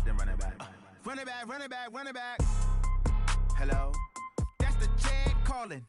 then run it back. Run it back, run it back, run it back. Hello? That's the jag calling.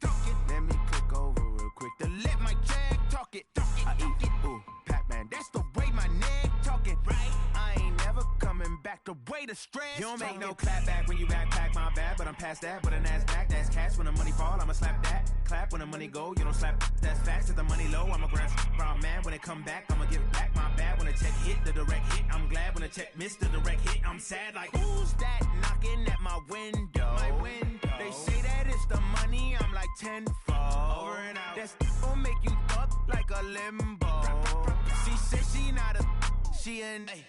Let me click over real quick to let my jag talk it. I eat, ooh, Pac-Man. That's the way my neck talking. Right? I ain't never coming back the way the stress. You don't make no clap back when you backpack my bad, but I'm past that. But a NASDAQ, that's cash. When the money fall, I'ma slap that. Clap when the money go, you don't slap. That's facts. If the money low, I'ma grab brown man. When it come back, I'ma give back my bad. When the check hit, the direct hit. I'm glad when the check missed the direct hit. I'm sad like, who's that knocking at my window? My window. They say that it's the money, I'm like tenfold. Over and out. That's gon' make you up like a limbo. She said she not a, she an. Hey.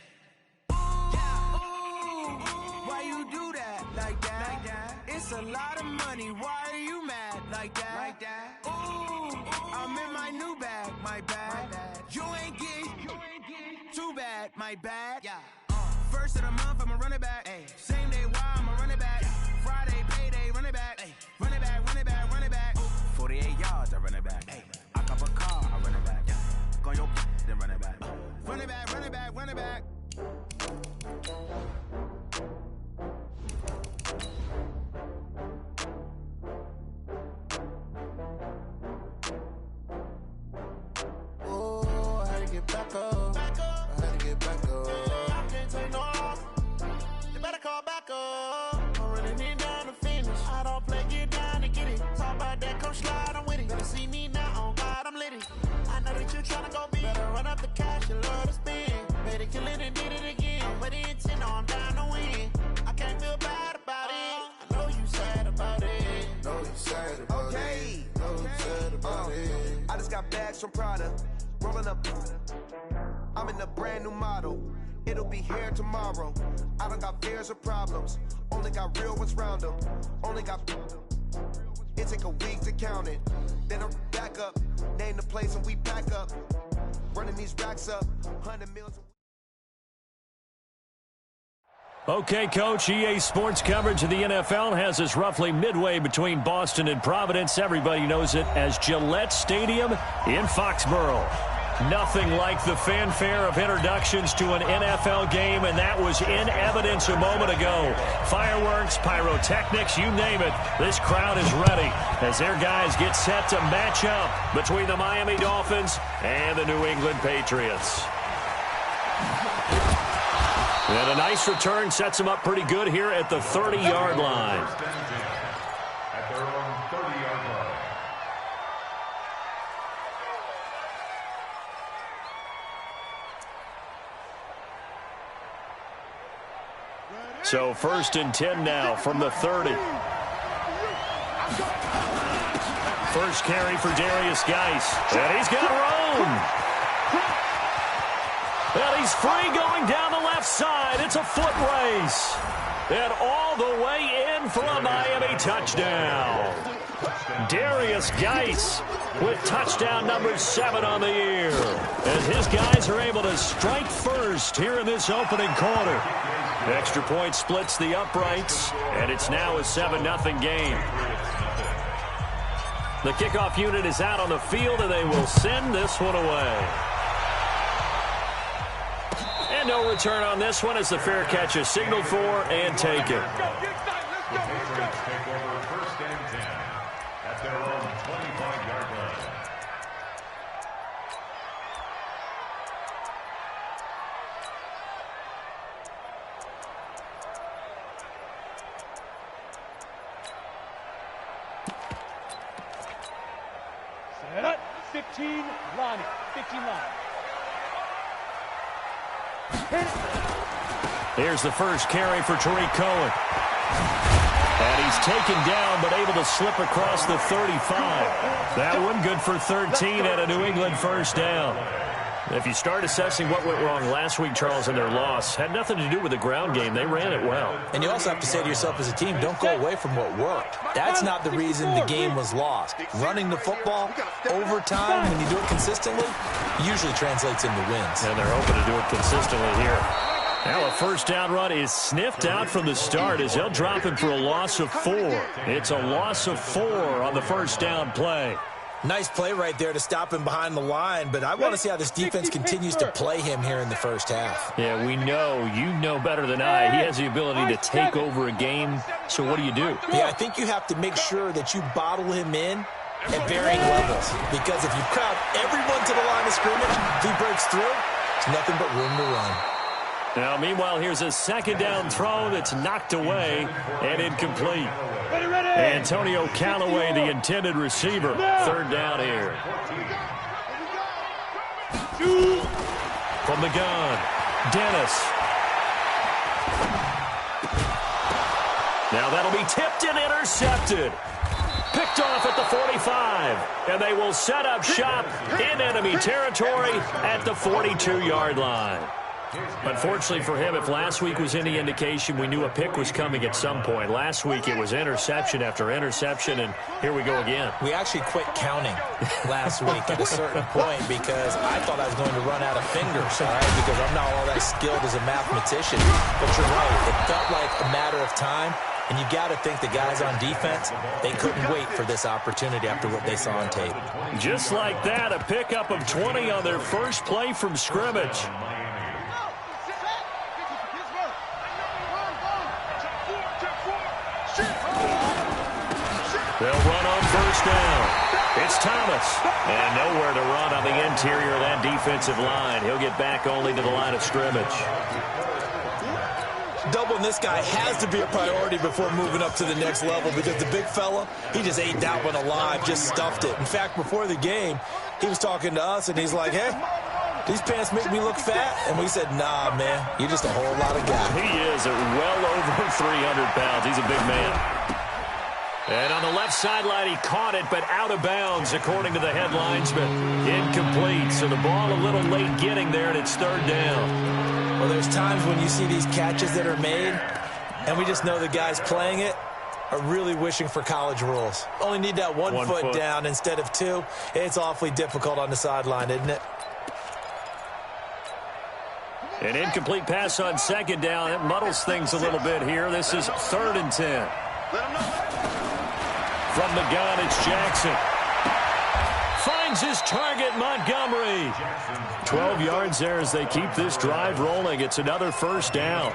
Yeah, ooh, why you do that like that? Like that? It's a lot of money. Why are you mad like that? Like that? Ooh, I'm in my new bag, my bad. You ain't get too bad, my bad. Yeah. First of the month, I'ma run it back. Ay. Same day, why I'ma run it back. Friday, payday, run it back. Ay. Run it back, run it back, run it back. 48 yards, I run it back. Ay. I cop a car, I run it back. Yeah. Go on your then run it back. Run it back, run it back, run it back. Oh, I had to get back up. I had to get back up. I can't take no loss. You better call back up. I'm running in down to finish. I don't play, get down to get it. Talk about that, come slide, I'm with it. Better see me now, on God, I'm lit it. I know that you tryna go big. Better run up the cash, you love to spend. Better kill it and did it again. But the intent, no, I'm down to win. I can't feel bad about it. I know you sad about it. Know you sad about it. Know you sad about it. I just got bags from Prada. Rolling up. I'm in a brand new model. It'll be here tomorrow. I don't got fears or problems. Only got real ones round them. Only got. It take a week to count it. Then I'm back up. Name the place and we back up. Running these racks up. 100 million. Okay, Coach, EA Sports coverage of the NFL has us roughly midway between Boston and Providence. Everybody knows it as Gillette Stadium in Foxborough. Nothing like the fanfare of introductions to an NFL game, and that was in evidence a moment ago. Fireworks, pyrotechnics, you name it. This crowd is ready as their guys get set to match up between the Miami Dolphins and the New England Patriots. And a nice return sets them up pretty good here at the 30-yard line. At their own 30-yard line. So 1st and 10 now from the 30. First carry for Darius Geis. And he's got room. And he's free going down the left side. It's a foot race. And all the way in for a Miami touchdown. Darius Geis with touchdown number 7 on the year. As his guys are able to strike first here in this opening quarter. Extra point splits the uprights, and it's now a 7-0 game. The kickoff unit is out on the field, and they will send this one away. And no return on this one as the fair catch is signaled for and taken. The Patriots take over 1st and 10 at their own 25-yard line. Set up, 15 line, 15 line. Here's the first carry for Tariq Cohen. And he's taken down but able to slip across the 35. That one good for 13 at a New England first down. If you start assessing what went wrong last week, Charles, in their loss, had nothing to do with the ground game. They ran it well. And you also have to say to yourself as a team, don't go away from what worked. That's not the reason the game was lost. Running the football over time, when you do it consistently, usually translates into wins. And they're hoping to do it consistently here. Now a first down run is sniffed out from the start as they'll drop him for a loss of 4. It's a loss of 4 on the first down play. Nice play right there to stop him behind the line, but I want to see how this defense continues to play him here in the first half. Yeah, we know. You know better than I. He has the ability to take over a game, so what do you do? Yeah, I think you have to make sure that you bottle him in at varying levels, because if you crowd everyone to the line of scrimmage, if he breaks through, it's nothing but room to run. Now, meanwhile, here's a second down throw that's knocked away and incomplete. Antonio Callaway, the intended receiver. Third down here. From the gun, Dennis. Now that'll be tipped and intercepted. Picked off at the 45. And they will set up shop in enemy territory at the 42-yard line. Unfortunately for him, if last week was any indication, we knew a pick was coming at some point. Last week it was interception after interception, and here we go again. We actually quit counting last week at a certain point because I thought I was going to run out of fingers, all right, because I'm not all that skilled as a mathematician. But you're right, it felt like a matter of time, and you got to think the guys on defense, they couldn't wait for this opportunity after what they saw on tape. Just like that, a pickup of 20 on their first play from scrimmage. They'll run on first down. It's Thomas. And nowhere to run on the interior of that defensive line. He'll get back only to the line of scrimmage. Doubling this guy has to be a priority before moving up to the next level because the big fella, he just ate that one alive, just stuffed it. In fact, before the game, he was talking to us, and he's like, hey, these pants make me look fat? And we said, nah, man, you're just a whole lot of guy. He is well over 300 pounds. He's a big man. And on the left sideline, he caught it, but out of bounds, according to the head linesman. Incomplete, so the ball a little late getting there, and it's third down. Well, there's times when you see these catches that are made, and we just know the guys playing it are really wishing for college rules. Only need that one foot down instead of two. It's awfully difficult on the sideline, isn't it? An incomplete pass on second down. It muddles things a little bit here. This is 3rd and 10. From the gun, it's Jackson. Finds his target, Montgomery. 12 yards there as they keep this drive rolling. It's another first down.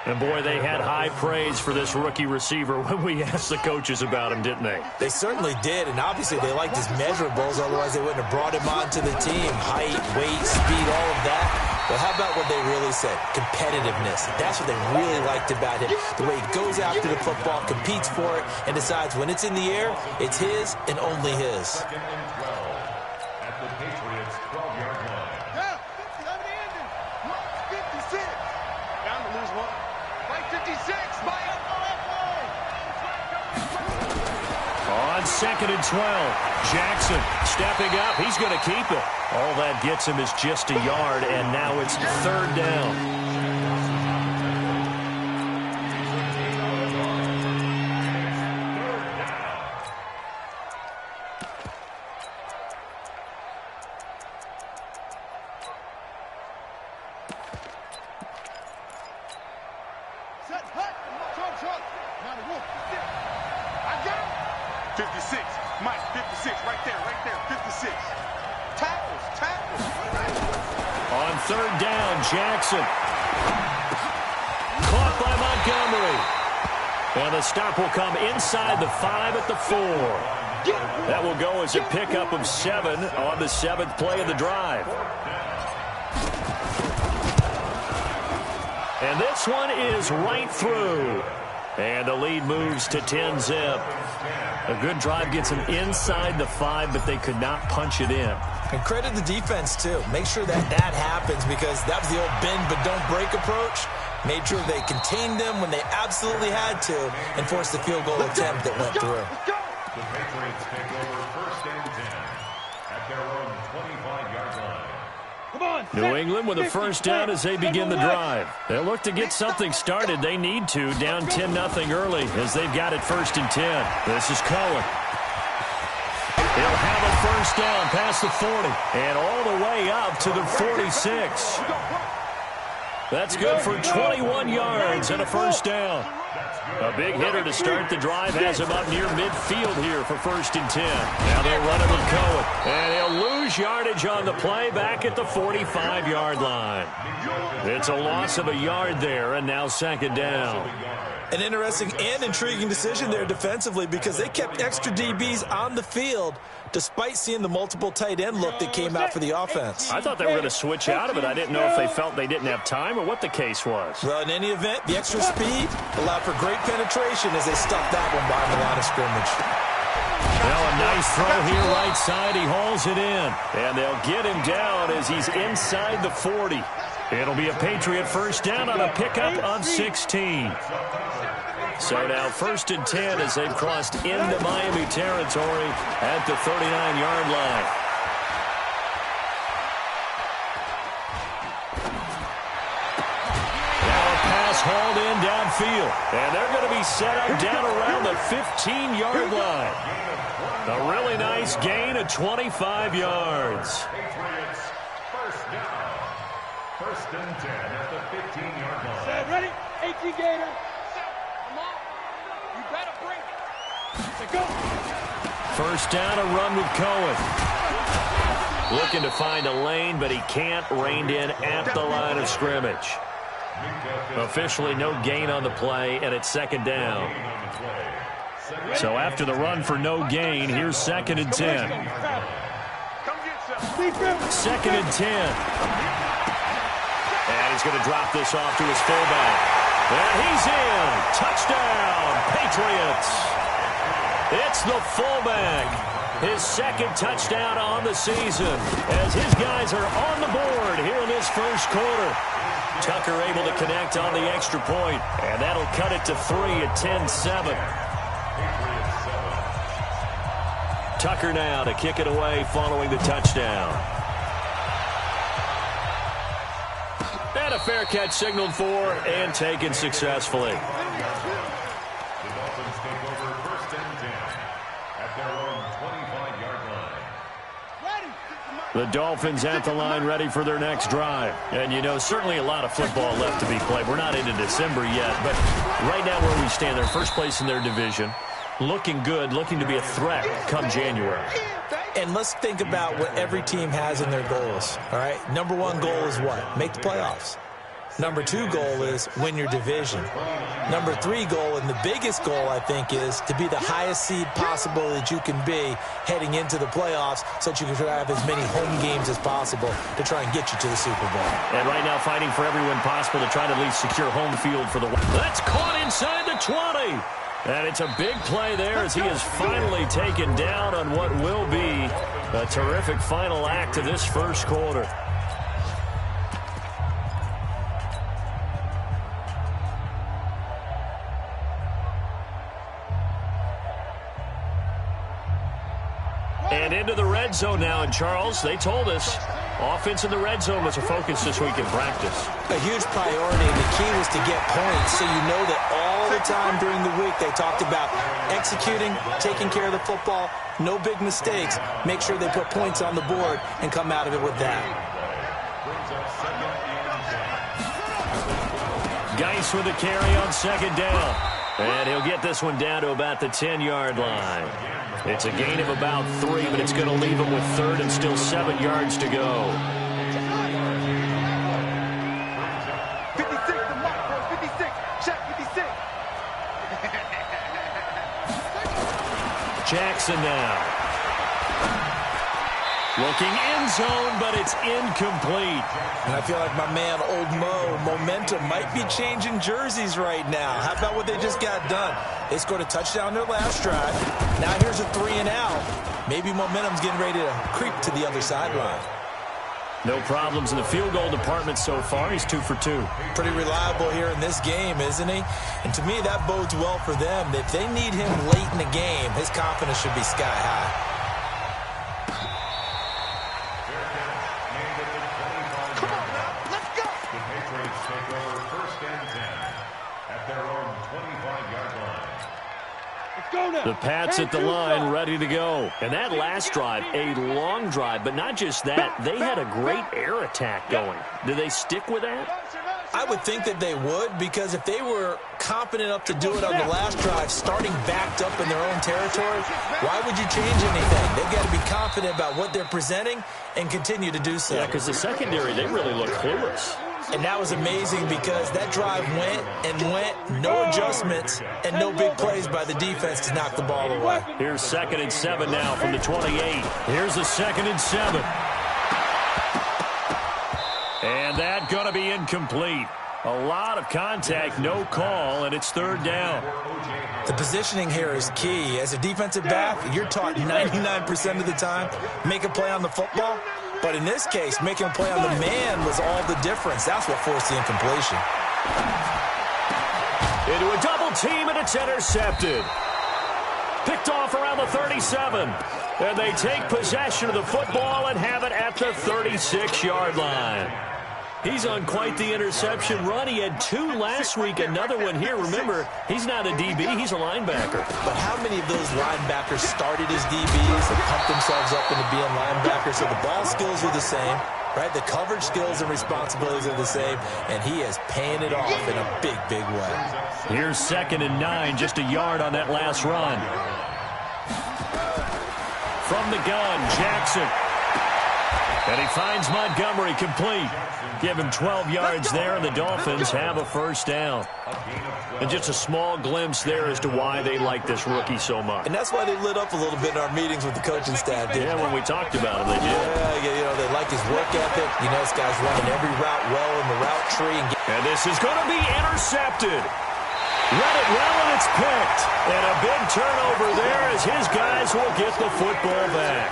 And, boy, they had high praise for this rookie receiver when we asked the coaches about him, didn't they? They certainly did, and obviously they liked his measurables. Otherwise, they wouldn't have brought him onto the team. Height, weight, speed, all of that. But how about what they really said? Competitiveness. That's what they really liked about him. The way he goes after the football, competes for it, and decides when it's in the air, it's his and only his. Second and 12 at the Patriots' 12-yard line. Yeah, 56. Down to lose one. By 56. On 2nd and 12, Jackson stepping up. He's going to keep it. All that gets him is just a yard, and now it's 3rd down. Set, hut. Truck. Now the wolf. I got him. 56. Mike, 56. Right there. 56. Tackles. On 3rd down, Jackson. Caught by Montgomery. And the stop will come inside the 5 at the 4. That will go as a pickup of 7 on the 7th play of the drive. And this one is right through. And the lead moves to 10-zip. A good drive gets them inside the 5, but they could not punch it in. And credit the defense, too. Make sure that happens because that was the old bend but don't break approach. Made sure they contained them when they absolutely had to and forced the field goal attempt that went through. The Patriots take over 1st and 10 at their own 25-yard line. New England with a first down as they begin the drive. They'll look to get something started. They need to, down 10-0 early as they've got it 1st and 10. This is Cohen. He'll have a first down past the 40 and all the way up to the 46. That's good for 21 yards and a first down. A big hitter to start the drive has him up near midfield here for 1st and 10. Now they'll run it with Cohen. And he'll lose yardage on the play back at the 45-yard line. It's a loss of a yard there, and now 2nd down. An interesting and intriguing decision there defensively because they kept extra DBs on the field despite seeing the multiple tight end look that came out for the offense. I thought they were going to switch out of it. I didn't know if they felt they didn't have time or what the case was. Well, in any event, the extra speed allowed for great penetration as they stuffed that one behind the line of scrimmage. Well, a nice throw here right side. He hauls it in. And they'll get him down as he's inside the 40. It'll be a Patriot 1st down on a pickup of 16. So now 1st and 10 as they've crossed into Miami territory at the 39-yard line. Now a pass hauled in downfield. And they're going to be set up down around the 15-yard line. A really nice gain of 25 yards. Patriots 1st down. 1st and 10 at the 15-yard line. Set, ready? 18 Gator. Come on. You better bring it. Set, go. 1st down, a run with Cohen. Looking to find a lane, but he can't. Reined in at the line of scrimmage. Officially no gain on the play, and it's 2nd down. So after the run for no gain, here's 2nd and 10. 2nd and 10. And he's going to drop this off to his fullback. And he's in. Touchdown, Patriots. It's the fullback. His 2nd touchdown on the season as his guys are on the board here in this 1st quarter. Tucker able to connect on the extra point, and that'll cut it to 3 at 10-7. Tucker now to kick it away following the touchdown. And a fair catch signaled for and taken successfully. The Dolphins take over 1st and 10 at their own 25-yard line. The Dolphins at the line ready for their next drive. And, you know, certainly a lot of football left to be played. We're not into December yet, but right now where we stand, they're 1st place in their division. Looking good, looking to be a threat come January. And let's think about what every team has in their goals, all right? Number 1 goal is what? Make the playoffs. Number 2 goal is win your division. Number 3 goal, and the biggest goal, I think, is to be the highest seed possible that you can be heading into the playoffs so that you can have as many home games as possible to try and get you to the Super Bowl. And right now fighting for every win possible to try to at least secure home field for the... That's caught inside the 20. And it's a big play there as he is finally taken down on what will be a terrific final act of this 1st quarter. And into the red zone now. And, Charles, they told us offense in the red zone was a focus this week in practice. A huge priority, and the key was to get points. So you know that all the time during the week they talked about executing, taking care of the football, no big mistakes. Make sure they put points on the board and come out of it with that. Geis with a carry on 2nd down. And he'll get this one down to about the 10-yard line. It's a gain of about 3, but it's going to leave him with 3rd and still 7 yards to go. 56, the mark, bro. 56. Check 56. Jackson now. Looking end zone, but it's incomplete. And I feel like my man, Old Mo, momentum might be changing jerseys right now. How about what they just got done? They scored a touchdown their last drive. Now here's a 3 and out. Maybe momentum's getting ready to creep to the other sideline. No problems in the field goal department so far. He's 2 for 2. Pretty reliable here in this game, isn't he? And to me, that bodes well for them. If they need him late in the game, his confidence should be sky high. The Pats at the line, ready to go. And that last drive, a long drive, but not just that. They had a great air attack going. Do they stick with that? I would think that they would, because if they were confident enough to do it on the last drive, starting backed up in their own territory, why would you change anything? They've got to be confident about what they're presenting and continue to do so. Yeah, because the secondary, they really look clueless. And that was amazing because that drive went and went, no adjustments, and no big plays by the defense to knock the ball away. Here's 2nd and 7 now from the 28. Here's a 2nd and 7. And that going to be incomplete. A lot of contact, no call, and it's 3rd down. The positioning here is key. As a defensive back, you're taught 99% of the time, make a play on the football. But in this case, making a play on the man was all the difference. That's what forced the incompletion. Into a double team, and it's intercepted. Picked off around the 37. And they take possession of the football and have it at the 36-yard line. He's on quite the interception run. He had 2 last week, another one here. Remember, he's not a DB, he's a linebacker. But how many of those linebackers started as DBs and pumped themselves up into being linebackers? So the ball skills are the same, right? The coverage skills and responsibilities are the same, and he is paying it off in a big, big way. Here's 2nd and 9, just a yard on that last run. From the gun, Jackson. And he finds Montgomery complete. Give him 12 yards there, and the Dolphins have a 1st down. And just a small glimpse there as to why they like this rookie so much. And that's why they lit up a little bit in our meetings with the coaching staff. Yeah, when we talked about him, they did. Yeah, you know, they like his work ethic. You know, this guy's running every route well in the route tree. And this is going to be intercepted. Read it well, and it's picked. And a big turnover there as his guys will get the football back.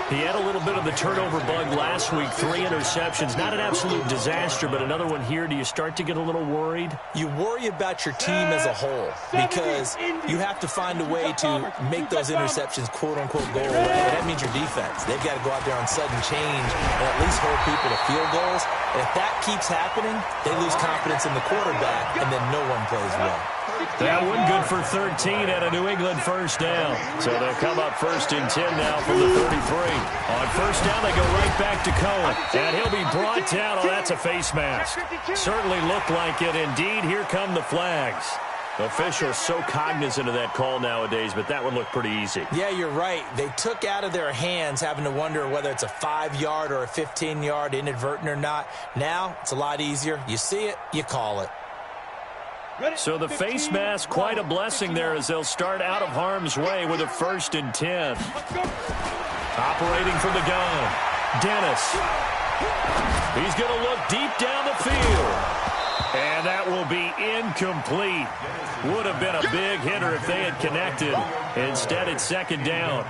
He had a little bit of the turnover bug last week, 3 interceptions. Not an absolute disaster, but another one here. Do you start to get a little worried? You worry about your team as a whole because you have to find a way to make those interceptions, quote-unquote, go away. And that means your defense. They've got to go out there on sudden change and at least hold people to field goals. And if that keeps happening, they lose confidence in the quarterback, and then no one plays well. That one good for 13 at a New England 1st down. So they'll come up 1st and 10 now from the 33. On 1st down, they go right back to Cohen. And he'll be brought down. Oh, that's a face mask. Certainly looked like it. Indeed, here come the flags. Officials so cognizant of that call nowadays, but that one looked pretty easy. Yeah, you're right. They took out of their hands having to wonder whether it's a 5-yard or a 15-yard, inadvertent or not. Now, it's a lot easier. You see it, you call it. So the face mask, quite a blessing there as they'll start out of harm's way with a 1st and 10. Operating from the gun, Dennis. He's going to look deep down the field. And that will be incomplete. Would have been a big hitter if they had connected. Instead, it's 2nd down.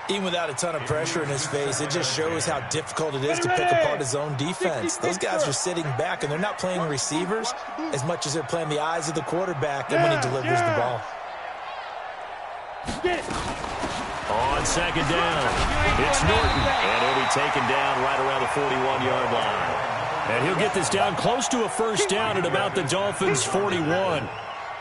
Even without a ton of pressure in his face, it just shows how difficult it is to pick apart his own defense. Those guys are sitting back, and they're not playing receivers as much as they're playing the eyes of the quarterback and when he delivers the ball. On 2nd down, it's Norton, and he'll be taken down right around the 41-yard line. And he'll get this down close to a 1st down at about the Dolphins' 41.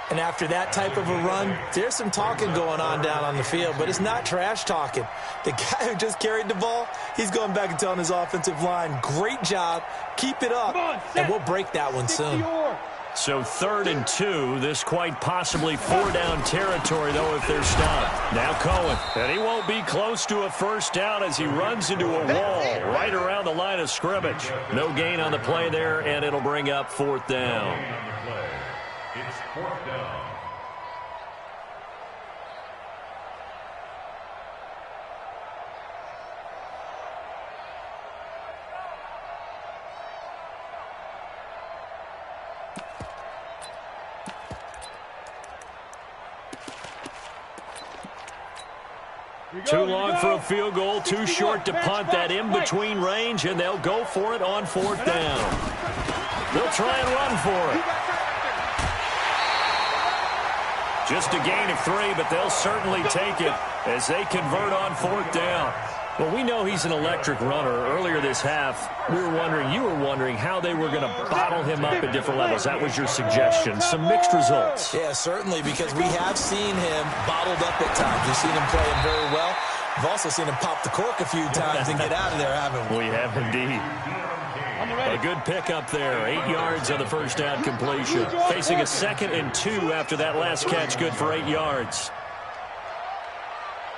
And after that type of a run, there's some talking going on down on the field, but it's not trash talking. The guy who just carried the ball, he's going back and telling his offensive line, great job, keep it up, and we'll break that one soon. So 3rd and 2, this quite possibly 4-down territory, though, if they're stopped. Now Cohen, and he won't be close to a 1st down as he runs into a wall right around the line of scrimmage. No gain on the play there, and it'll bring up 4th down. It's 4th down. Too long for a field goal, too short to punt. That in-between range, and they'll go for it on 4th down. They'll try and run for it. Just a gain of 3, but they'll certainly take it as they convert on 4th down. Well, we know he's an electric runner. Earlier this half, you were wondering how they were going to bottle him up at different levels. That was your suggestion. Some mixed results. Yeah, certainly, because we have seen him bottled up at times. We've seen him playing very well. We've also seen him pop the cork a few times and get out of there, haven't we? We have indeed. A good pickup there. 8 yards on the first down completion. Facing a 2nd and 2 after that last catch. Good for 8 yards.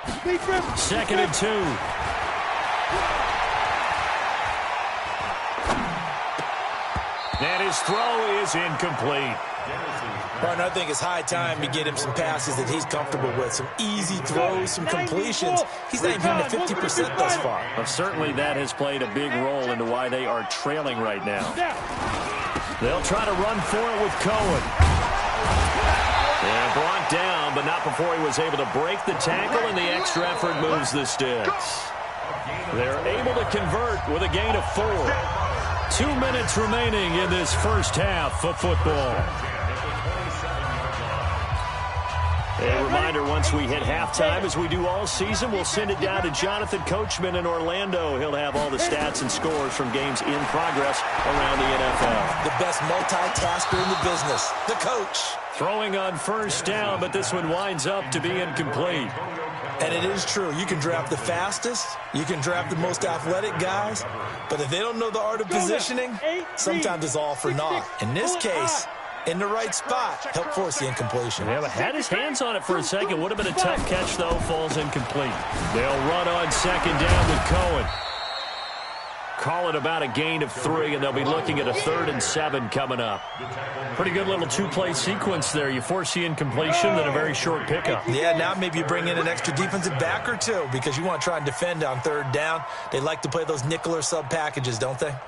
2nd and 2. And his throw is incomplete. Partner, I think it's high time to get him some passes that he's comfortable with. Some easy throws, some completions. He's not even to 50% thus far. Well, certainly that has played a big role into why they are trailing right now. They'll try to run for it with Cohen. And brought down, but not before he was able to break the tackle, and the extra effort moves the sticks. They're able to convert with a gain of 4. 2 minutes remaining in this first half of football. A reminder, once we hit halftime, as we do all season, we'll send it down to Jonathan Coachman in Orlando. He'll have all the stats and scores from games in progress around the NFL. The best multitasker in the business, the coach. Throwing on first down, but this one winds up to be incomplete. And it is true. You can draft the fastest. You can draft the most athletic guys. But if they don't know the art of positioning, sometimes it's all for naught. In this case, in the right spot, help force the incompletion. Yeah, but had his hands on it for a second. Would have been a tough catch, though. Falls incomplete. They'll run on second down with Cohen. Call it about a gain of 3, and they'll be looking at a 3rd and 7 coming up. Pretty good little 2-play sequence there. You force the incompletion, then a very short pickup. Yeah, now maybe you bring in an extra defensive back or 2 because you want to try and defend on 3rd down. They like to play those nickel or sub packages, don't they? Here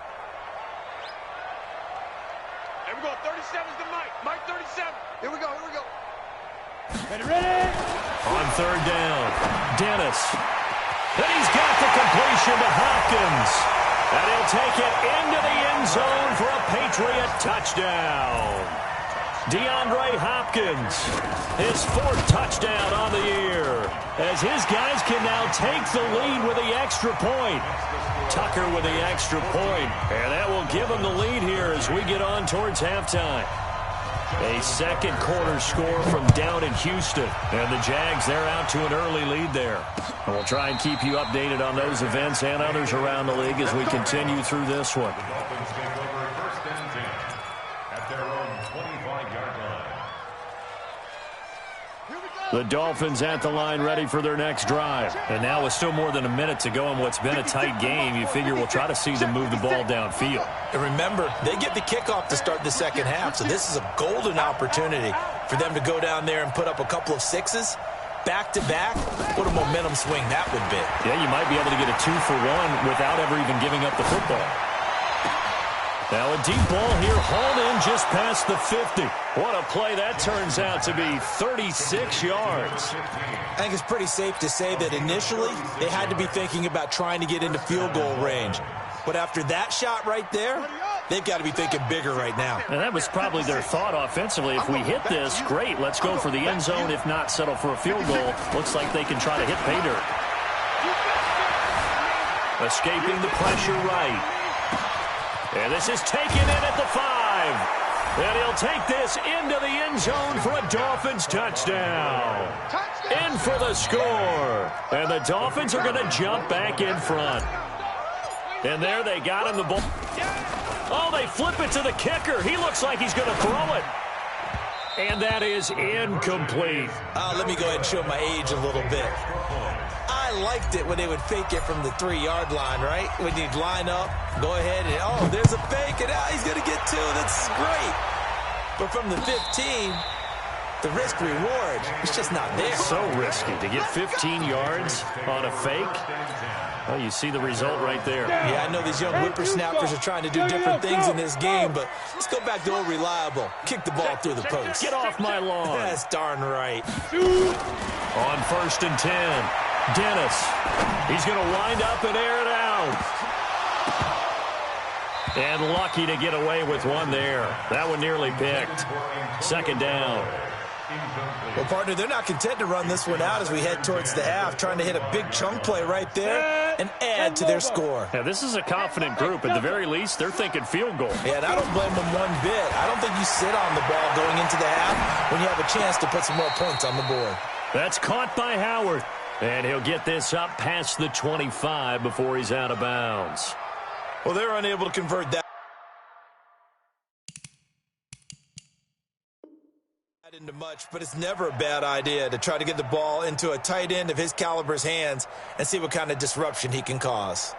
we go. 37's to Mike. Mike 37. Here we go. Ready? On 3rd down, Dennis. And he's got the completion to Hopkins. And he'll take it into the end zone for a Patriot touchdown. DeAndre Hopkins, his 4th touchdown on the year, as his guys can now take the lead with the extra point. Tucker with the extra point, and that will give them the lead here as we get on towards halftime. A second quarter score from down in Houston. And the Jags, they're out to an early lead there. And we'll try and keep you updated on those events and others around the league as we continue through this one. The Dolphins take over 1st and 10 at their own 25-yard line. The Dolphins at the line ready for their next drive. And now with still more than a minute to go in what's been a tight game, you figure we'll try to see them move the ball downfield. And remember, they get the kickoff to start the second half, so this is a golden opportunity for them to go down there and put up a couple of 6s. Back-to-back, what a momentum swing that would be. Yeah, you might be able to get a 2-for-1 without ever even giving up the football. Now a deep ball here, hauled in just past the 50. What a play that turns out to be, 36 yards. I think it's pretty safe to say that initially they had to be thinking about trying to get into field goal range. But after that shot right there, they've got to be thinking bigger right now. And that was probably their thought offensively. If we hit this, great, let's go for the end zone. If not, settle for a field goal. Looks like they can try to hit pay dirt. Escaping the pressure right. And this is taken in at the 5. And he'll take this into the end zone for a Dolphins touchdown. In for the score. And the Dolphins are going to jump back in front. And there they got him the ball. Oh, they flip it to the kicker. He looks like he's going to throw it. And that is incomplete. Let me go ahead and show my age a little bit. I liked it when they would fake it from the 3-yard line, right? When you'd line up, go ahead, and oh, there's a fake, and he's going to get 2. That's great. But from the 15, the risk-reward, it's just not there. So risky to get 15 yards on a fake. Well, you see the result right there. Yeah, I know these young whippersnappers are trying to do different things in this game, but let's go back to old reliable. Kick the ball through the post. Get off my lawn. That's darn right. On 1st and 10, Dennis. He's going to wind up and air it out. And lucky to get away with one there. That one nearly picked. 2nd down. Well, partner, they're not content to run this one out as we head towards the half, trying to hit a big chunk play right there and add to their score. Yeah, this is a confident group. At the very least, they're thinking field goal. Yeah, and I don't blame them one bit. I don't think you sit on the ball going into the half when you have a chance to put some more points on the board. That's caught by Howard. And he'll get this up past the 25 before he's out of bounds. Well, they're unable to convert that. Into much, but it's never a bad idea to try to get the ball into a tight end of his caliber's hands and see what kind of disruption he can cause.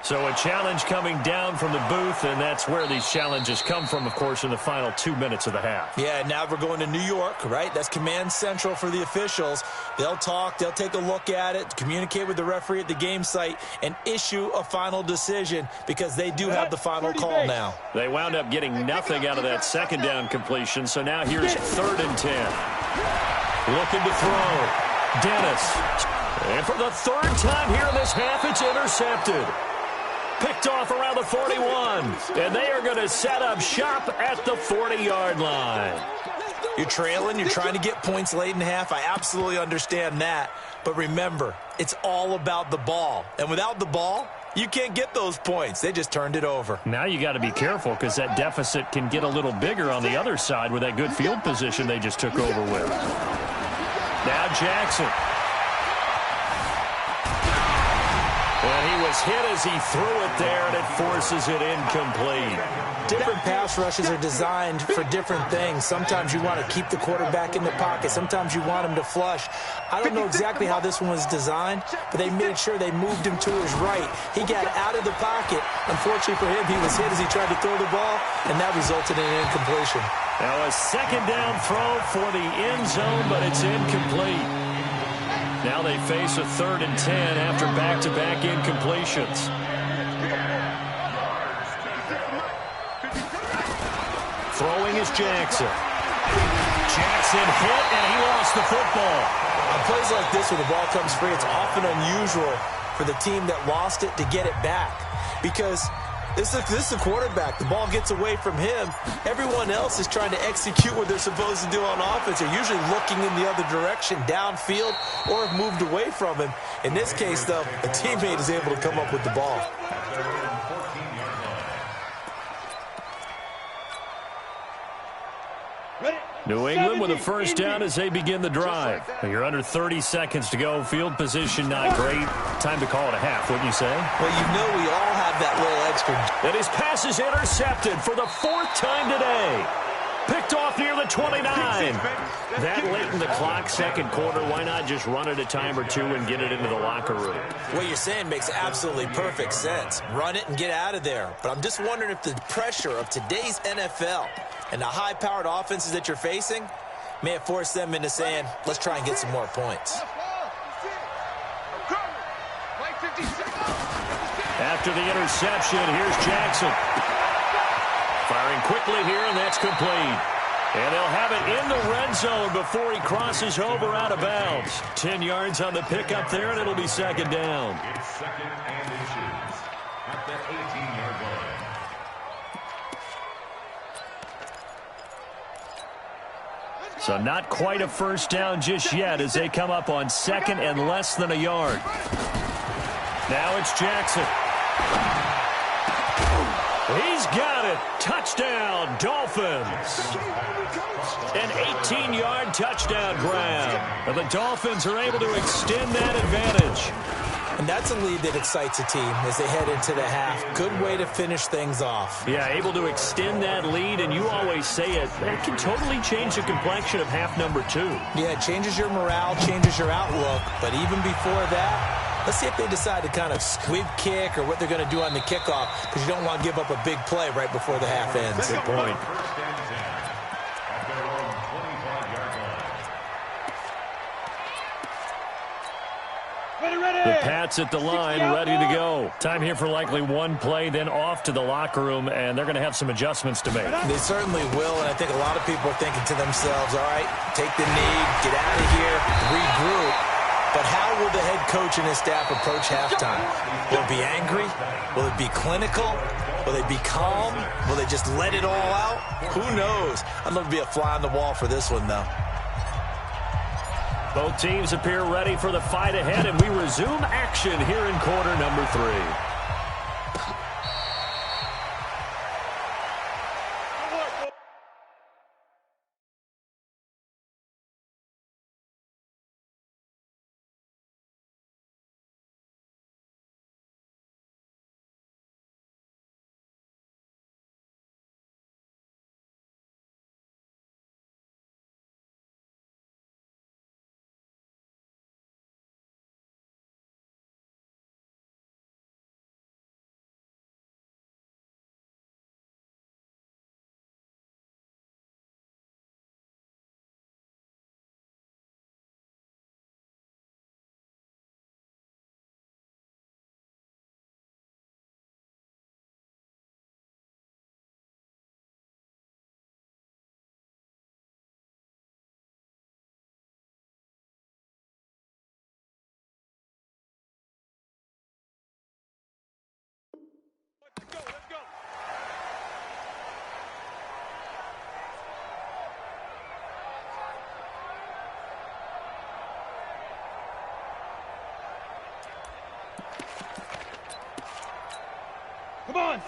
So a challenge coming down from the booth, and that's where these challenges come from, of course, in the final 2 minutes of the half. Yeah, now we're going to New York, right? That's command central for the officials. They'll talk, they'll take a look at it, communicate with the referee at the game site, and issue a final decision because they do have the final call now. They wound up getting nothing out of that second down completion, so now here's 3rd and 10. Looking to throw. Dennis. And for the 3rd time here in this half, it's intercepted. Picked off around the 41, and they are going to set up shop at the 40-yard line. You're trailing, you're trying to get points late in half. I absolutely understand that. But remember, it's all about the ball. And without the ball, you can't get those points. They just turned it over. Now you got to be careful because that deficit can get a little bigger on the other side with that good field position they just took over with. Now Jackson. And he was hit as he threw it there, and it forces it incomplete. Different pass rushes are designed for different things. Sometimes you want to keep the quarterback in the pocket. Sometimes you want him to flush. I don't know exactly how this one was designed, but they made sure they moved him to his right. He got out of the pocket. Unfortunately for him, he was hit as he tried to throw the ball, and that resulted in an incompletion. Now a second down throw for the end zone, but it's incomplete. Now they face a 3rd and 10 after back-to-back incompletions. Throwing is Jackson. Jackson hit, and he lost the football. On plays like this where the ball comes free, it's often unusual for the team that lost it to get it back. Because this is a quarterback. The ball gets away from him. Everyone else is trying to execute what they're supposed to do on offense. They're usually looking in the other direction, downfield, or have moved away from him. In this case, though, a teammate is able to come up with the ball. New England with a first down as they begin the drive. You're under 30 seconds to go. Field position not great. Time to call it a half, wouldn't you say? Well, you know we all have that little extra. And his pass is intercepted for the 4th time today. Picked off near the 29. That late in the clock, second quarter, why not just run it a time or two and get it into the locker room? What you're saying makes absolutely perfect sense. Run it and get out of there. But I'm just wondering if the pressure of today's NFL and the high-powered offenses that you're facing may have forced them into saying, let's try and get some more points. After the interception, here's Jackson. Firing quickly here, and that's complete. And they'll have it in the red zone before he crosses over out of bounds. 10 yards on the pickup there, and it'll be second down. It's 2nd and inches at the 18-yard line. So not quite a first down just yet as they come up on 2nd and less than a yard. Now it's Jackson. He's got it. Touchdown, Dolphins. An 18-yard touchdown grab. And the Dolphins are able to extend that advantage. And that's a lead that excites a team as they head into the half. Good way to finish things off. Yeah, able to extend that lead, and you always say it can totally change the complexion of half number 2. Yeah, it changes your morale, changes your outlook. But even before that, let's see if they decide to kind of squib kick or what they're going to do on the kickoff, because you don't want to give up a big play right before the half ends. Good point. The Pats at the line, ready to go. Time here for likely one play, then off to the locker room, and they're going to have some adjustments to make. They certainly will, and I think a lot of people are thinking to themselves, all right, take the knee, get out of here, regroup. But how will the head coach and his staff approach halftime? Will it be angry? Will it be clinical? Will they be calm? Will they just let it all out? Who knows? I'd love to be a fly on the wall for this one, though. Both teams appear ready for the fight ahead, and we resume action here in quarter number 3.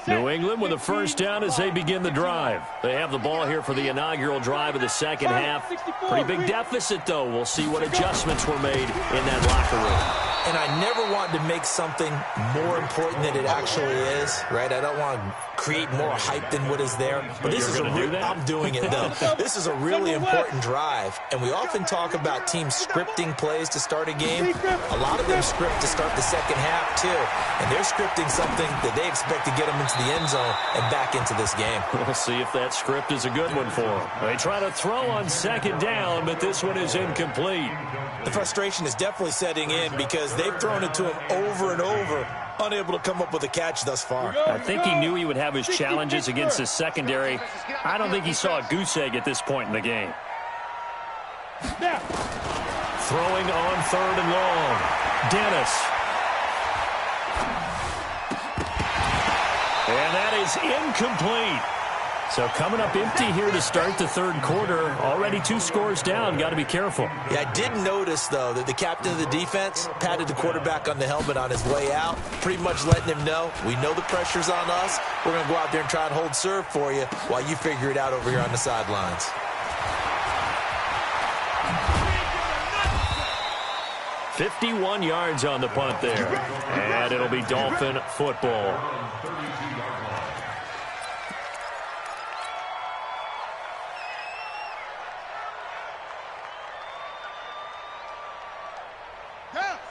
New England with a first down as they begin the drive. They have the ball here for the inaugural drive of the second half. Pretty big deficit, though. We'll see what adjustments were made in that locker room. And I never wanted to make something more important than it actually is, right? I don't want to create more hype than what is there. But this is I'm doing it, though. This is a really important drive. And we often talk about teams scripting plays to start a game. A lot of them script to start the second half, too. And they're scripting something that they expect to get them into the end zone and back into this game. We'll see if that script is a good one for them. They try to throw on second down, but this one is incomplete. The frustration is definitely setting in because they've thrown it to him over and over, unable to come up with a catch thus far. I think he knew he would have his challenges against his secondary. I don't think he saw a goose egg at this point in the game. Throwing on third and long. Dennis. And that is incomplete. So coming up empty here to start the third quarter. Already 2 scores down. Got to be careful. Yeah, I did notice, though, that the captain of the defense patted the quarterback on the helmet on his way out, pretty much letting him know, we know the pressure's on us. We're going to go out there and try and hold serve for you while you figure it out over here on the sidelines. $51 yards on the punt there. And it'll be Dolphin football.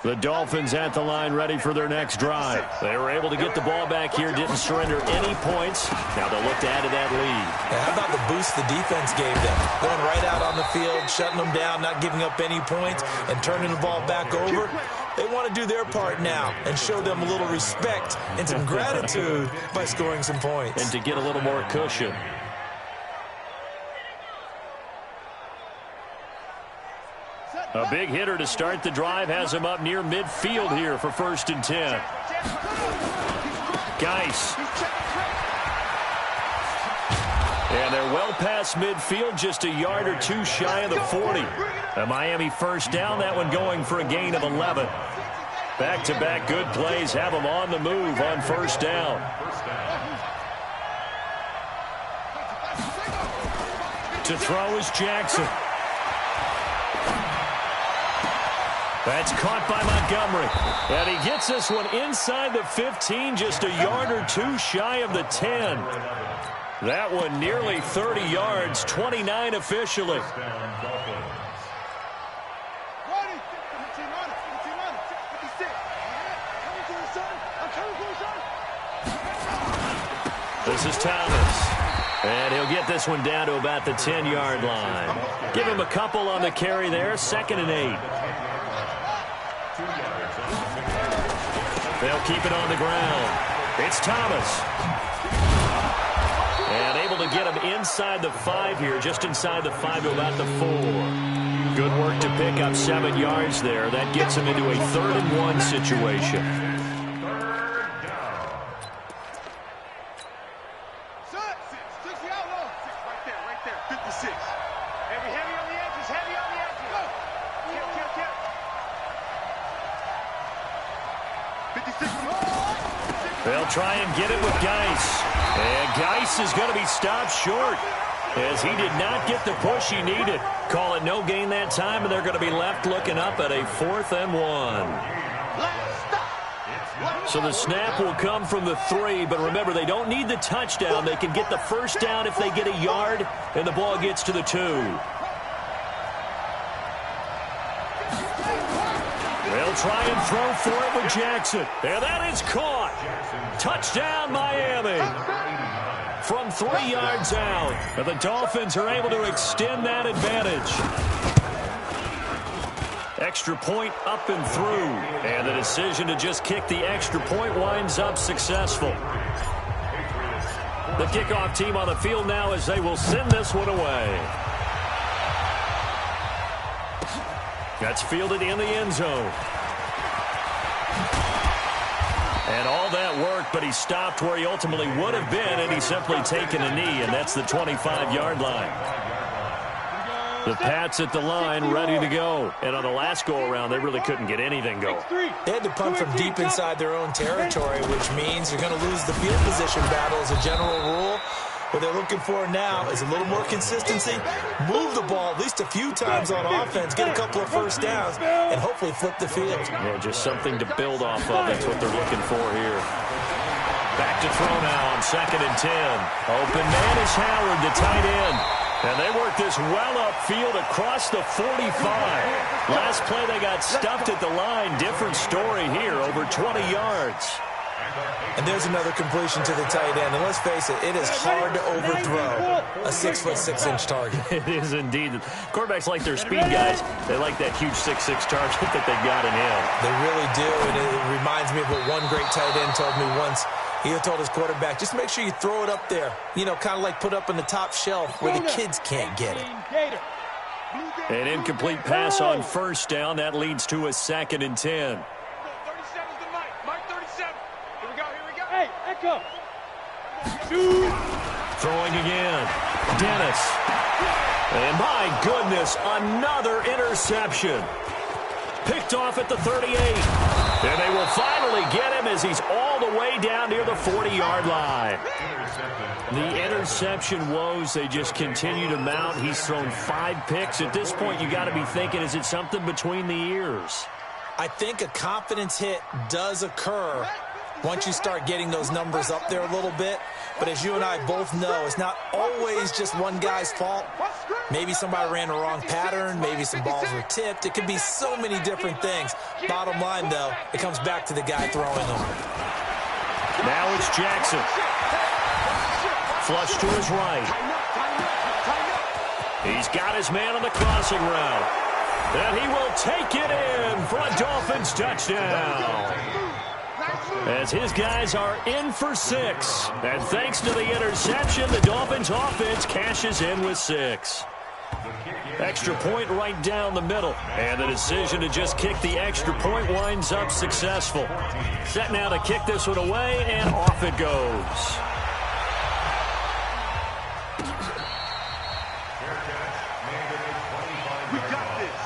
The Dolphins at the line ready for their next drive. They were able to get the ball back here, didn't surrender any points. Now they'll look to add to that lead. And how about the boost the defense gave them? Going right out on the field, shutting them down, not giving up any points, and turning the ball back over. They want to do their part now and show them a little respect and some gratitude by scoring some points. And to get a little more cushion. A big hitter to start the drive has him up near midfield here for 1st and 10. Geis. And they're well past midfield, just a yard or 2 shy of the 40. A Miami first down, that one going for a gain of 11. Back-to-back good plays have them on the move on 1st down. To throw is Jackson. That's caught by Montgomery. And he gets this one inside the 15, just a yard or 2 shy of the 10. That one nearly 30 yards, 29 officially. This is Thomas. And he'll get this one down to about the 10-yard line. Give him a couple on the carry there, 2nd and 8. They'll keep it on the ground. It's Thomas. And able to get him inside the 5 here, just inside the 5 to about the 4. Good work to pick up 7 yards there. That gets him into a 3rd and 1 situation. They'll try and get it with Geis. And Geis is going to be stopped short as he did not get the push he needed. Call it no gain that time, and they're going to be left looking up at a 4th and 1. So the snap will come from the 3, but remember, they don't need the touchdown. They can get the first down if they get a yard, and the ball gets to the 2. They'll try and throw for it with Jackson. And that is caught. Touchdown, Miami. From 3 yards out. And the Dolphins are able to extend that advantage. Extra point up and through. And the decision to just kick the extra point winds up successful. The kickoff team on the field now as they will send this one away. That's fielded in the end zone. And all that work, but he stopped where he ultimately would have been, and he's simply taken a knee, and that's the 25-yard line. The Pats at the line, ready to go. And on the last go-around, they really couldn't get anything going. They had to punt from deep inside their own territory, which means you're going to lose the field position battle as a general rule. What they're looking for now is a little more consistency, move the ball at least a few times on offense, get a couple of first downs, and hopefully flip the field. Well, just something to build off of. That's what they're looking for here. Back to throw now on 2nd and 10. Open man is Howard, the tight end. And they work this well upfield across the 45. Last play they got stuffed at the line. Different story here, over 20 yards. And there's another completion to the tight end. And let's face it, it is hard to overthrow a 6'6" target. It is indeed. Quarterbacks like their speed guys. They like that huge 6'6" target that they got in him. They really do, and it reminds me of what one great tight end told me once. He told his quarterback, just make sure you throw it up there. You know, kind of like put up on the top shelf where the kids can't get it. An incomplete pass on 1st down. That leads to a 2nd and 10. Hey, echo. Throwing again. Dennis. And my goodness, another interception. Picked off at the 38. And they will finally get him as he's all the way down near the 40-yard line. The interception woes, they just continue to mount. He's thrown 5 picks. At this point, you got to be thinking, is it something between the ears? I think a confidence hit does occur once you start getting those numbers up there a little bit. But as you and I both know, it's not always just one guy's fault. Maybe somebody ran a wrong pattern. Maybe some balls were tipped. It could be so many different things. Bottom line, though, it comes back to the guy throwing them. Now it's Jackson. Flush to his right. He's got his man on the crossing route. And he will take it in for a Dolphins touchdown. As his guys are in for 6. And thanks to the interception, the Dolphins offense cashes in with 6. Extra point right down the middle. And the decision to just kick the extra point winds up successful. Set now to kick this one away, and off it goes. We got this.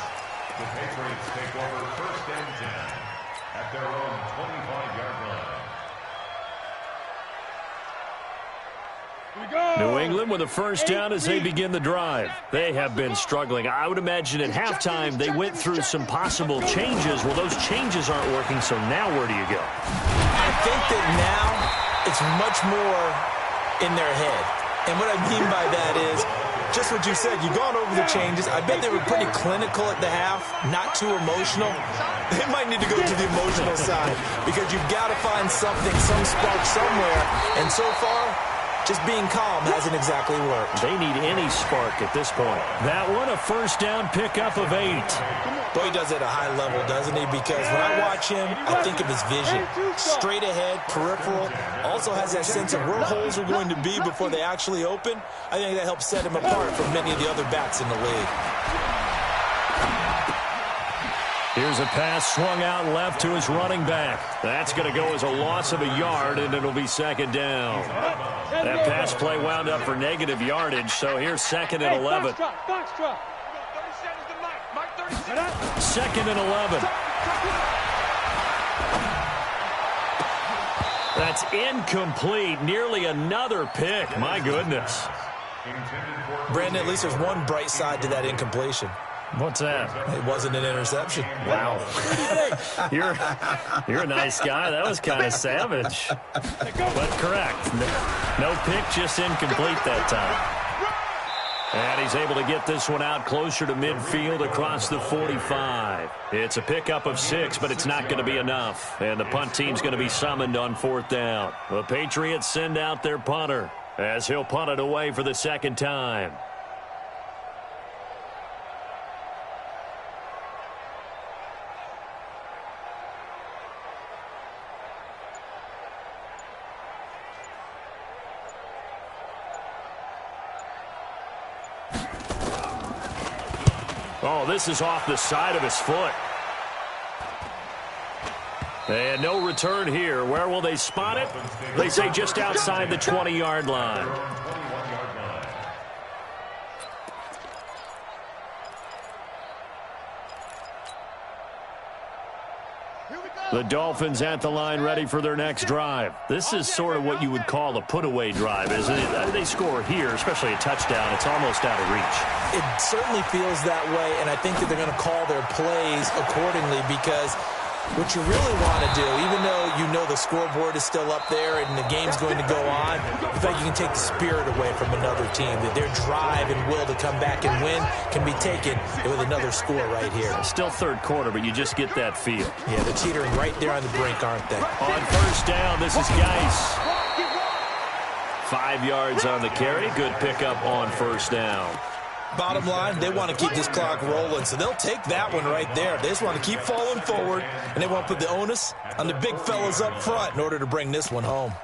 The Patriots take over 1st and 10 at their own 25-yard line. New England with a first down as they begin the drive. They have been struggling. I would imagine at halftime they went through some possible changes. Well, those changes aren't working, so now where do you go? I think that now it's much more in their head. And what I mean by that is just what you said. You've gone over the changes. I bet they were pretty clinical at the half, not too emotional. They might need to go to the emotional side because you've got to find something, some spark somewhere. And so far, just being calm hasn't exactly worked. They need any spark at this point. That one, a first down pickup of 8. Boy, he does it at a high level, doesn't he? Because when I watch him, I think of his vision. Straight ahead, peripheral. Also has that sense of where holes are going to be before they actually open. I think that helps set him apart from many of the other backs in the league. Here's a pass swung out left to his running back. That's going to go as a loss of a yard, and it'll be 2nd down. That pass play wound up for negative yardage, so here's 2nd and 11. 2nd and 11. That's incomplete. Nearly another pick. My goodness. Brandon, at least there's one bright side to that incompletion. What's that? It wasn't an interception. Wow. You're a nice guy. That was kind of savage. But correct. No pick, just incomplete that time. And he's able to get this one out closer to midfield across the 45. It's a pickup of 6, but it's not going to be enough. And the punt team's going to be summoned on 4th down. The Patriots send out their punter as he'll punt it away for the 2nd time. Oh, this is off the side of his foot. And no return here. Where will they spot it? They say just outside the 20-yard line. The Dolphins at the line ready for their next drive. This is sort of what you would call a put-away drive, isn't it? They score here, especially a touchdown. It's almost out of reach. It certainly feels that way, and I think that they're going to call their plays accordingly because what you really want to do, even though you know the scoreboard is still up there and the game's going to go on, in fact, you can take the spirit away from another team. That their drive and will to come back and win can be taken with another score right here. Still third quarter, but you just get that feel. Yeah, they're teetering right there on the brink, aren't they? On first down, this is Geis. 5 yards on the carry. Good pickup on first down. Bottom line, they want to keep this clock rolling, so they'll take that one right there. They just want to keep falling forward, and they want to put the onus on the big fellas up front in order to bring this one home.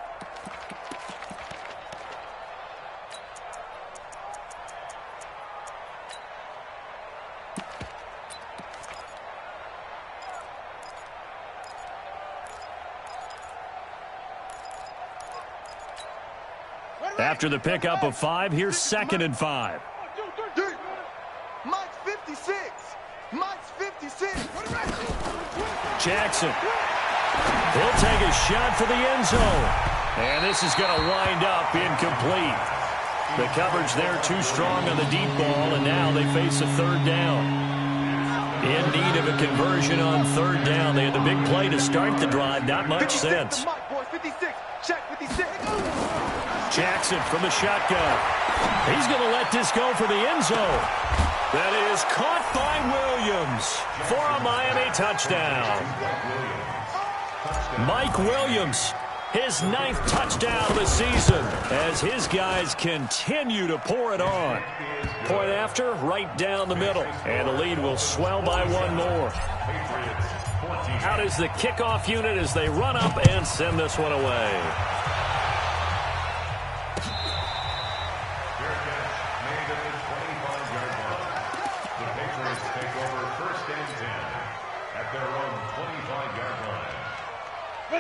After the pickup of 5, here's 2nd and 5. Mike's 56. Mike's 56. Jackson. He'll take a shot for the end zone. And this is going to wind up incomplete. The coverage there too strong on the deep ball, and now they face a third down. In need of a conversion on third down. They had the big play to start the drive. Not much sense. Jackson from the shotgun. He's going to let this go for the end zone. That is caught by Williams for a Miami touchdown. Mike Williams, his 9th touchdown of the season as his guys continue to pour it on. Point after, right down the middle. And the lead will swell by one more. Out is the kickoff unit as they run up and send this one away.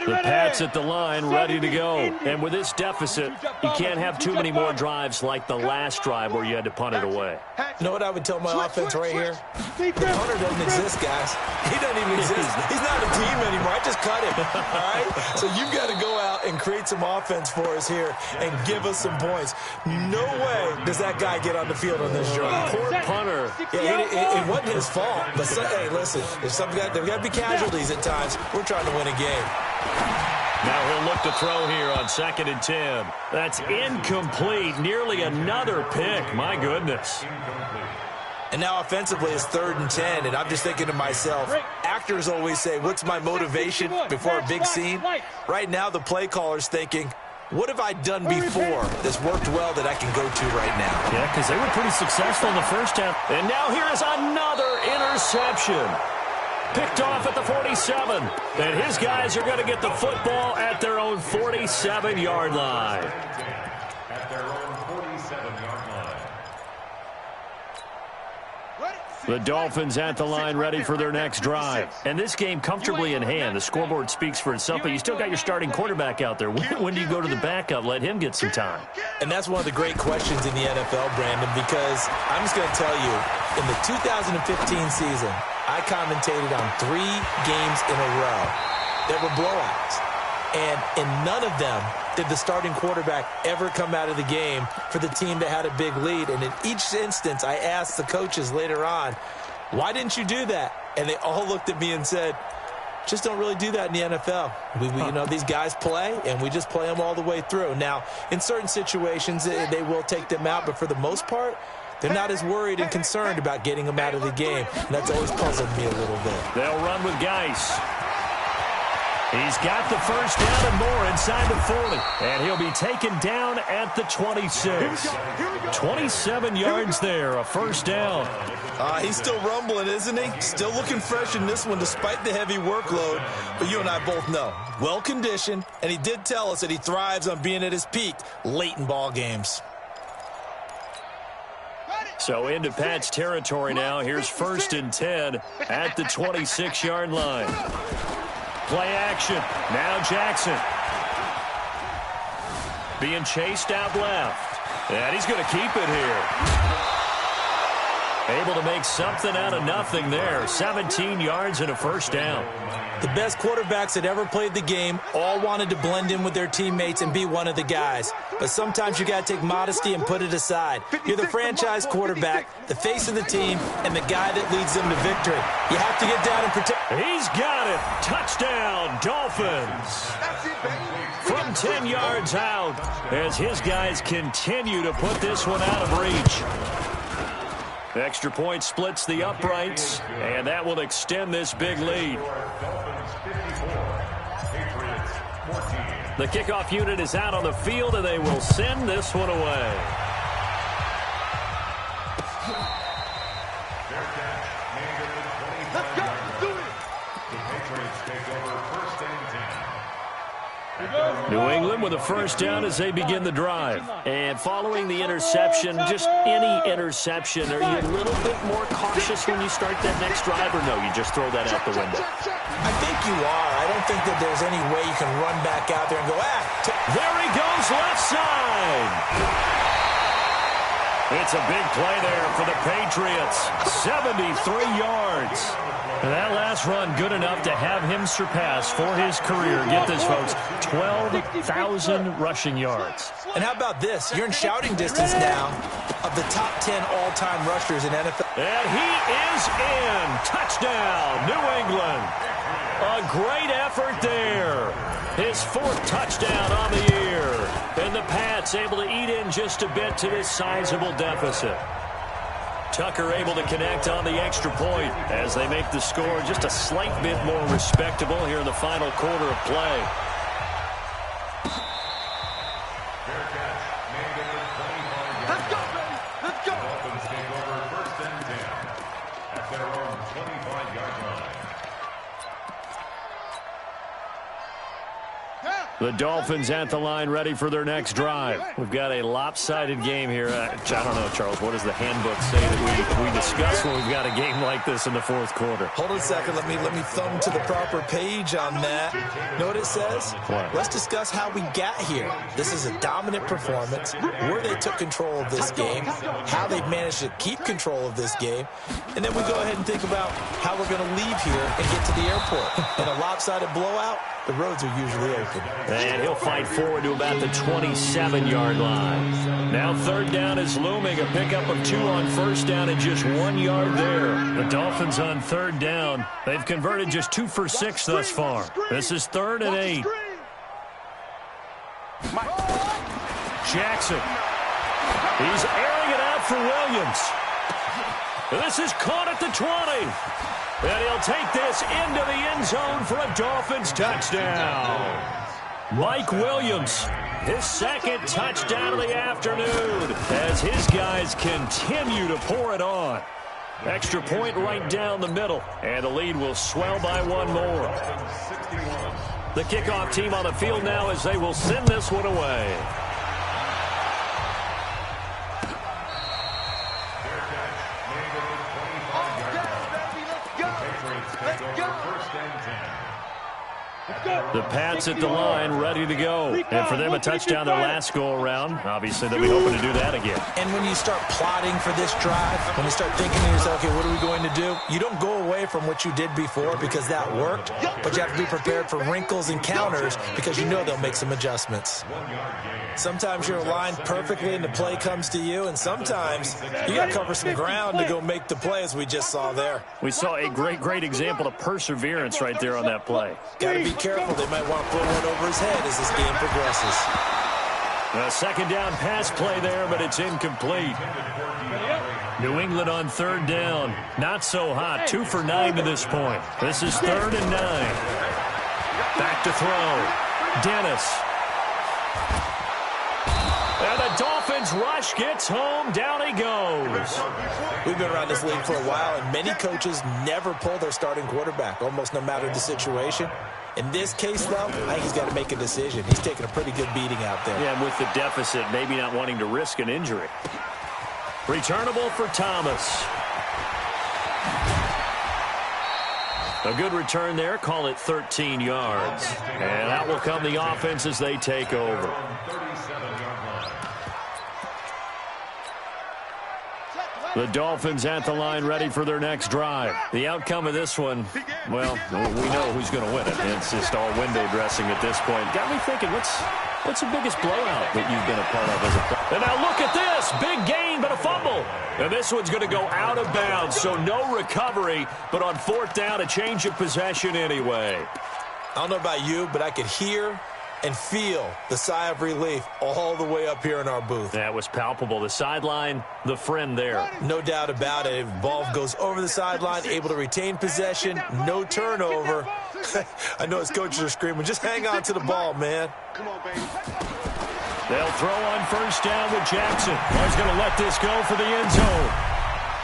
The Pats at the line, ready to go. And with this deficit, you can't have too many more drives like the last drive where you had to punt it away. You know what I would tell my offense right here? The punter doesn't exist, guys. He doesn't even exist. He's not a team anymore. I just cut him, all right? So you've got to go out and create some offense for us here and give us some points. No way does that guy get on the field on this drive. Poor punter. Yeah, it wasn't his fault. But, hey, listen, there's got to be casualties at times. We're trying to win a game. Now he'll look to throw here on 2nd and 10. That's incomplete. Nearly another pick. My goodness. And now offensively it's 3rd and 10. And I'm just thinking to myself, actors always say, what's my motivation before a big scene? Right now the play caller's thinking, what have I done before that's worked well that I can go to right now? Yeah, because they were pretty successful in the first half. And now here is another interception. Picked off at the 47. And his guys are going to get the football at their own 47-yard line. At their own 47-yard line. The Dolphins at the line ready for their next drive. And this game comfortably in hand. The scoreboard speaks for itself, but you still got your starting quarterback out there. When do you go to the backup? Let him get some time. And that's one of the great questions in the NFL, Brandon, because I'm just going to tell you, in the 2015 season, I commentated on 3 games in a row that were blowouts. And in none of them did the starting quarterback ever come out of the game for the team that had a big lead. And in each instance, I asked the coaches later on, why didn't you do that? And they all looked at me and said, just don't really do that in the NFL. You know, these guys play, and we just play them all the way through. Now, in certain situations, they will take them out, but for the most part, they're not as worried and concerned about getting them out of the game. And that's always puzzled me a little bit. They'll run with Geis. He's got the first down and more inside the 40. And he'll be taken down at the 26. 27 yards there, a first down. He's still rumbling, isn't he? Still looking fresh in this one despite the heavy workload. But you and I both know, well-conditioned, and he did tell us that he thrives on being at his peak late in ball games. So into Pat's territory now. Here's 1st and 10 at the 26-yard line. Play action. Now Jackson. Being chased out left. And he's going to keep it here. Able to make something out of nothing there. 17 yards and a first down. The best quarterbacks that ever played the game all wanted to blend in with their teammates and be one of the guys. But sometimes you got to take modesty and put it aside. You're the franchise quarterback, the face of the team, and the guy that leads them to victory. You have to get down and protect. He's got it. Touchdown, Dolphins. From 10 yards out as his guys continue to put this one out of reach. Extra point splits the uprights, and that will extend this big lead. The kickoff unit is out on the field, and they will send this one away. Let's go. Do it. The Patriots take over first and 10. New England with a first down as they begin the drive. And following the interception, just any interception, are you a little bit more cautious when you start that next drive, or no, you just throw that out the window? I think you are. I don't think that there's any way you can run back out there and go, There he goes, left side. It's a big play there for the Patriots. 73 yards. And that last run good enough to have him surpass for his career, get this, folks, 12,000 rushing yards. And how about this? You're in shouting distance now of the top 10 all-time rushers in NFL. And he is in. Touchdown, New England. A great effort there. His fourth touchdown on the year. And the Pats able to eat in just a bit to this sizable deficit. Tucker able to connect on the extra point as they make the score just a slight bit more respectable here in the final quarter of play. Let's go, baby. Let's go. Dolphins take over first and 10 at their own 25-yard line. The Dolphins at the line ready for their next drive. We've got a lopsided game here. I don't know, Charles, what does the handbook say that we discuss when we've got a game like this in the fourth quarter? Hold on a second. Let me thumb to the proper page on that. Know what it says? What? Let's discuss how we got here. This is a dominant performance, where they took control of this game, how they've managed to keep control of this game, and then we go ahead and think about how we're going to leave here and get to the airport. In a lopsided blowout, the roads are usually open. And he'll fight forward to about the 27-yard line. Now third down is looming. A pickup of 2 on first down and just 1 yard there. The Dolphins on third down. They've converted just 2 for 6 thus far. This is 3rd and 8. Jackson. He's airing it out for Williams. This is caught at the 20. And he'll take this into the end zone for a Dolphins touchdown. Mike Williams, his second touchdown of the afternoon as his guys continue to pour it on. Extra point right down the middle, and the lead will swell by 1 more. The kickoff team on the field now as they will send this one away. The Pats at the line, ready to go. And for them, a touchdown their last go-around. Obviously, they'll be hoping to do that again. And when you start plotting for this drive, when you start thinking to yourself, okay, what are we going to do? You don't go away from what you did before because that worked, but you have to be prepared for wrinkles and counters because you know they'll make some adjustments. Sometimes you're aligned perfectly and the play comes to you, and sometimes you got to cover some ground to go make the play, as we just saw there. We saw a great example of perseverance right there on that play. Got to be careful. They might want to throw one over his head as this game progresses. A second down pass play there, but it's incomplete. New England on third down. Not so hot. 2 for 9 to this point. This is 3rd and 9. Back to throw. Dennis. And the Dolphins rush gets home. Down he goes. We've been around this league for a while, and many coaches never pull their starting quarterback, almost no matter the situation. In this case, though, I think he's got to make a decision. He's taking a pretty good beating out there. Yeah, and with the deficit, maybe not wanting to risk an injury. Returnable for Thomas. A good return there. Call it 13 yards. And out will come the offense as they take over. The Dolphins at the line ready for their next drive. The outcome of this one, well, we know who's going to win it. It's just all window dressing at this point. Got me thinking, what's the biggest blowout that you've been a part of as a player? And now look at this. Big gain, but a fumble. And this one's going to go out of bounds, so no recovery. But on fourth down, a change of possession anyway. I don't know about you, but I could hear and feel the sigh of relief all the way up here in our booth. That was palpable. The sideline, the friend there. No doubt about it. Ball goes over the sideline, able to retain possession, no turnover. I know his coaches are screaming, just hang on to the ball, man. Come on, baby. They'll throw on first down with Jackson. He's going to let this go for the end zone.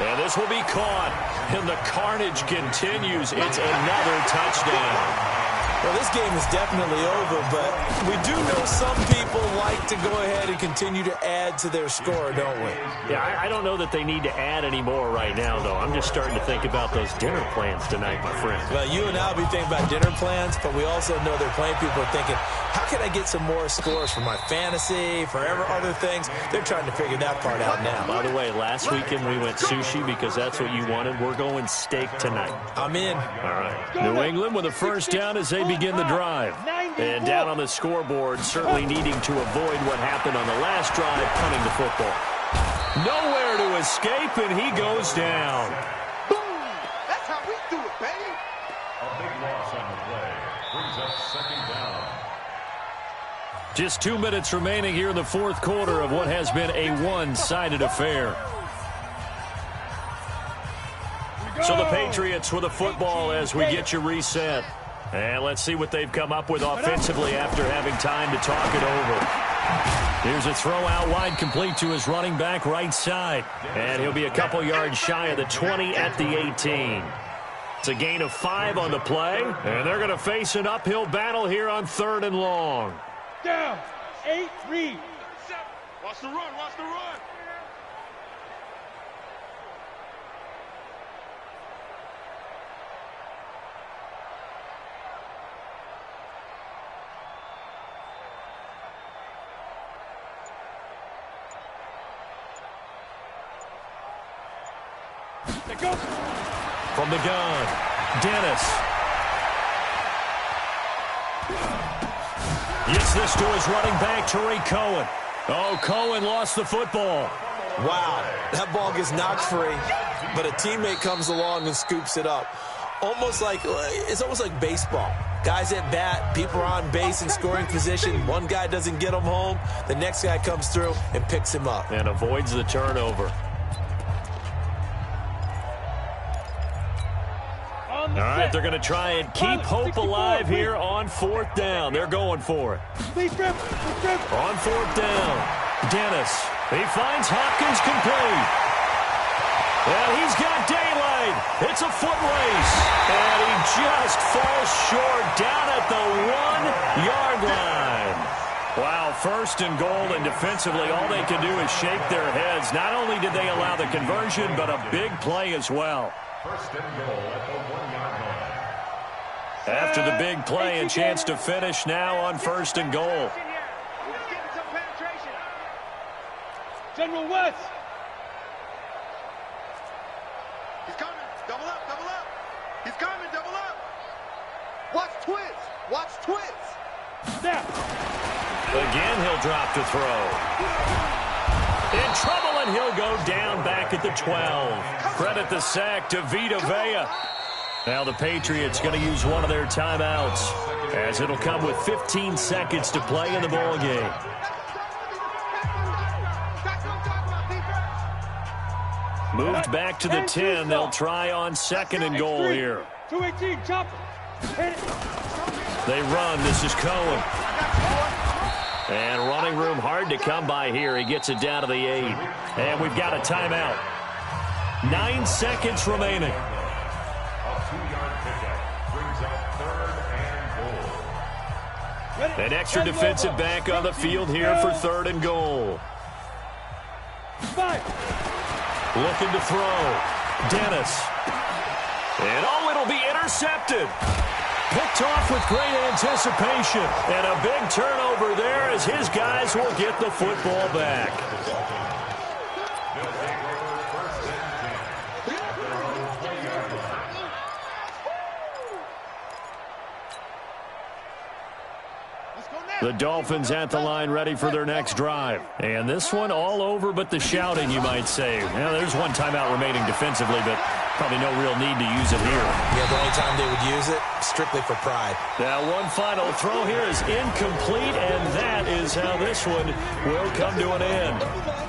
And this will be caught. And the carnage continues. It's another touchdown. Well, this game is definitely over, but we do know some people like to go ahead and continue to add to their score, don't we? Yeah, I don't know that they need to add any more right now, though. I'm just starting to think about those dinner plans tonight, my friend. Well, you and I will be thinking about dinner plans, but we also know they're playing people are thinking, how can I get some more scores for my fantasy, for other things? They're trying to figure that part out now. By the way, last weekend we went sushi because that's what you wanted. We're going steak tonight. I'm in. All right. New England with a first down as they begin the drive. And down on the scoreboard, certainly needing to avoid what happened on the last drive, punting the football. Nowhere to escape, and he goes down. Boom! That's how we do it, baby. A big loss on the play. Brings up second down. Just 2 minutes remaining here in the fourth quarter of what has been a one-sided affair. So the Patriots with the football as we get you reset. And let's see what they've come up with offensively after having time to talk it over. Here's a throw out wide, complete to his running back right side. And he'll be a couple yards shy of the 20 at the 18. It's a gain of 5 on the play. And they're going to face an uphill battle here on 3rd and long. Down. 8, read. Watch the run, watch the run. From the gun, Dennis. Gets this to his running back, Tariq Cohen. Oh, Cohen lost the football. Wow, that ball gets knocked free, but a teammate comes along and scoops it up. It's almost like baseball. Guys at bat, people are on base in scoring position. One guy doesn't get him home. The next guy comes through and picks him up. And avoids the turnover. All right, they're going to try and keep hope alive here on 4th down. They're going for it. On 4th down, Dennis. He finds Hopkins complete. And he's got daylight. It's a foot race. And he just falls short down at the 1-yard line. Wow, 1st and goal, and defensively all they can do is shake their heads. Not only did they allow the conversion, but a big play as well. 1st and goal at the 1-yard line. After the big play, a chance to finish now on 1st and goal. General West. He's coming. Double up, double up. He's coming, double up. Watch twins. Watch twins. Snap. Again, he'll drop to throw. In trouble, and he'll go down back at the 12. Credit the sack to Vita Vea. Now the Patriots going to use one of their timeouts, as it'll come with 15 seconds to play in the ball game. Moved back to the 10. They'll try on 2nd and goal here. 218, chop. They run. This is Cohen. And running room hard to come by here. He gets it down to the 8. And we've got a timeout. 9 seconds remaining. A 2-yard pickup brings up 3rd and goal. An extra defensive back on the field here for 3rd and goal. Looking to throw. Dennis. And it'll be intercepted. Picked off with great anticipation. And a big turnover there as his guys will get the football back. They'll take over 1st and The Dolphins at the line ready for their next drive. And this one all over but the shouting, you might say. Now, there's one timeout remaining defensively, but probably no real need to use it here. Yeah, the only time they would use it, strictly for pride. Now, one final throw here is incomplete, and that is how this one will come to an end.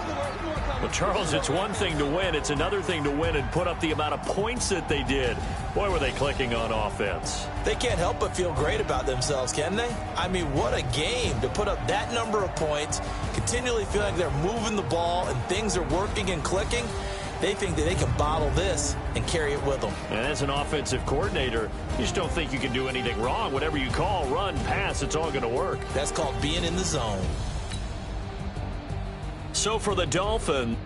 Well, Charles, it's one thing to win. It's another thing to win and put up the amount of points that they did. Boy, were they clicking on offense. They can't help but feel great about themselves, can they? I mean, what a game to put up that number of points, continually feeling like they're moving the ball and things are working and clicking. They think that they can bottle this and carry it with them. And as an offensive coordinator, you just don't think you can do anything wrong. Whatever you call, run, pass, it's all going to work. That's called being in the zone. So for the Dolphins,